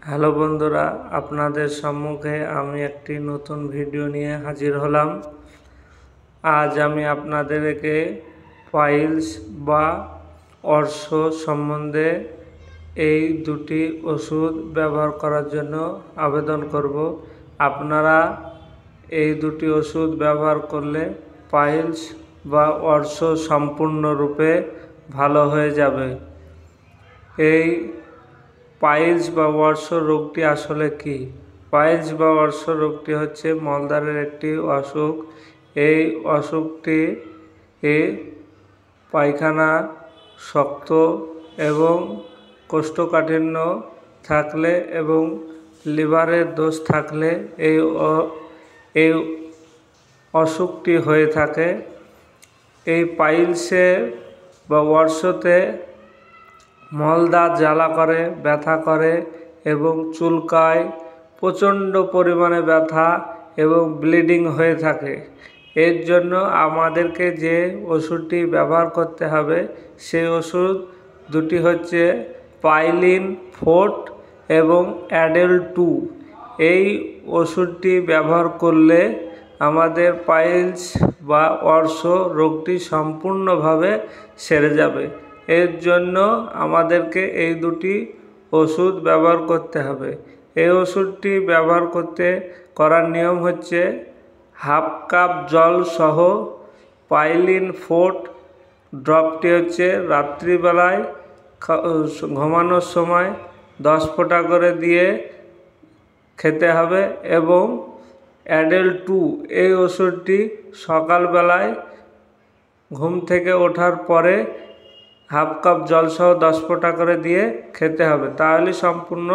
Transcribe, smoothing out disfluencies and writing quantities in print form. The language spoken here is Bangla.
হ্যালো বন্ধুরা, আপনাদের সম্মুখে আমি একটি নতুন ভিডিও নিয়ে হাজির হলাম। আজ আমি আপনাদেরকে পাইলস বা অর্শ সম্বন্ধে এই দুটি ওষুধ ব্যবহার করার জন্য আবেদন করব। আপনারা এই দুটি ওষুধ ব্যবহার করলে পাইলস বা অর্শ সম্পূর্ণরূপে ভালো হয়ে যাবে। এই পাইলস বা অর্শ রোগটি আসলে কি? পাইলস বা অর্শ রোগটি হচ্ছে মলদ্বারের একটি অসুখ। এই অসুখটি পায়খানা শক্ত এবং কোষ্ঠকাঠিন্য থাকলে এবং লিভারের দোষ থাকলে এই অসুখটি হয়ে থাকে। এই পাইলসে বা অর্শতে মলদ্বার জ্বালা করে, ব্যথা করে এবং চুলকায়, প্রচণ্ড পরিমাণে ব্যথা এবং ব্লিডিং হয়ে থাকে। এর জন্য আমাদেরকে যে ওষুধটি ব্যবহার করতে হবে সেই ওষুধ দুটি হচ্ছে পাইলিন 4 এবং অ্যাডেল 2। এই ওষুধটি ব্যবহার করলে আমাদের পাইলস বা অর্শ রোগটি সম্পূর্ণভাবে সেরে যাবে। এর জন্য আমাদেরকে এই দুটি ওষুধ ব্যবহার করতে হবে। এই ওষুধটি ব্যবহার করার নিয়ম হচ্ছে হাফ কাপ জল সহ পাইলিন 4 ড্রপটি হচ্ছে রাত্রিবেলায় ঘুমানোর সময় 10 ফোঁটা করে দিয়ে খেতে হবে এবং অ্যাডেল 2 এই ওষুধটি সকালবেলায় ঘুম থেকে ওঠার পরে হাফ কাপ জল সহ 10 ফোঁটা করে দিয়ে খেতে হবে, তাহলে সম্পূর্ণ